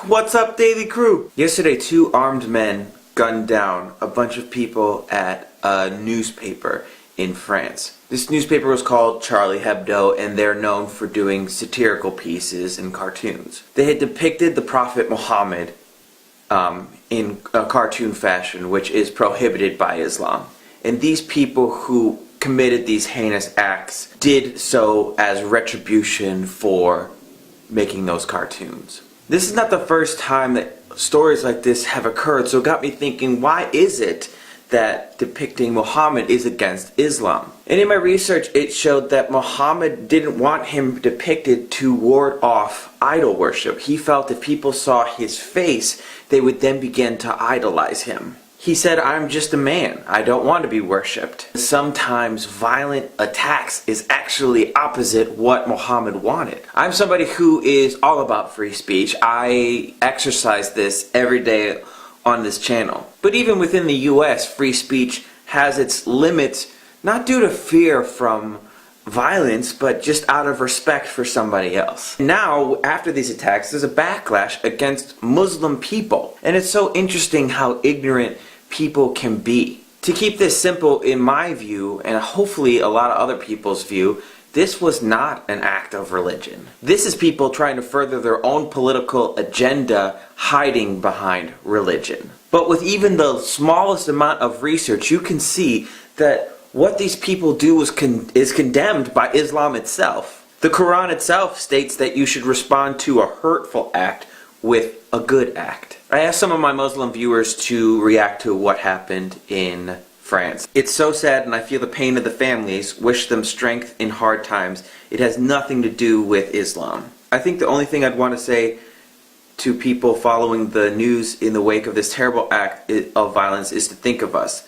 What's up, Daily Crew? Yesterday, two armed men gunned down a bunch of people at a newspaper in France. This newspaper was called Charlie Hebdo, and they're known for doing satirical pieces and cartoons. They had depicted the Prophet Muhammad in a cartoon fashion, which is prohibited by Islam. And these people who committed these heinous acts did so as retribution for making those cartoons. This is not the first time that stories like this have occurred, so it got me thinking, why is it that depicting Muhammad is against Islam? And in my research, it showed that Muhammad didn't want him depicted to ward off idol worship. He felt if people saw his face, they would then begin to idolize him. He said, "I'm just a man. I don't want to be worshipped." Sometimes violent attacks is actually opposite what Muhammad wanted. I'm somebody who is all about free speech. I exercise this every day on this channel. But even within the US, free speech has its limits, not due to fear from violence, but just out of respect for somebody else. Now, after these attacks, there's a backlash against Muslim people. And it's so interesting how ignorant people can be. To keep this simple, in my view, and hopefully a lot of other people's view, this was not an act of religion. This is people trying to further their own political agenda, hiding behind religion. But with even the smallest amount of research, you can see that what these people do is condemned by Islam itself. The Quran itself states that you should respond to a hurtful act with a good act. I asked some of my Muslim viewers to react to what happened in France. It's so sad, and I feel the pain of the families. Wish them strength in hard times. It has nothing to do with Islam. I think the only thing I'd want to say to people following the news in the wake of this terrible act of violence is to think of us.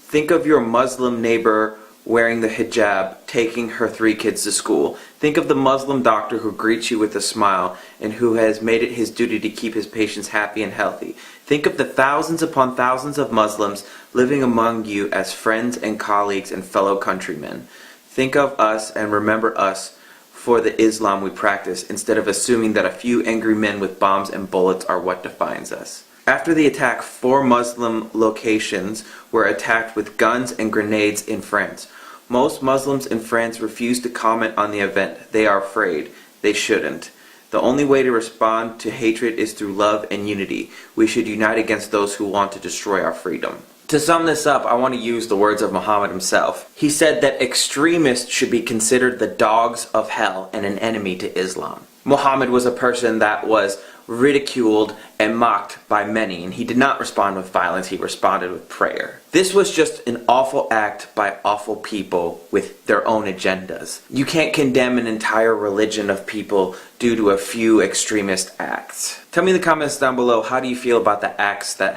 Think of your Muslim neighbor wearing the hijab, taking her 3 kids to school. Think of the Muslim doctor who greets you with a smile and who has made it his duty to keep his patients happy and healthy. Think of the thousands upon thousands of Muslims living among you as friends and colleagues and fellow countrymen. Think of us and remember us for the Islam we practice, instead of assuming that a few angry men with bombs and bullets are what defines us. After the attack, 4 Muslim locations were attacked with guns and grenades in France. Most Muslims in France refuse to comment on the event. They are afraid. They shouldn't. The only way to respond to hatred is through love and unity. We should unite against those who want to destroy our freedom. To sum this up, I want to use the words of Muhammad himself. He said that extremists should be considered the dogs of hell and an enemy to Islam. Muhammad was a person that was ridiculed and mocked by many, and he did not respond with violence, he responded with prayer. This was just an awful act by awful people with their own agendas. You can't condemn an entire religion of people due to a few extremist acts. Tell me in the comments down below, how do you feel about the acts that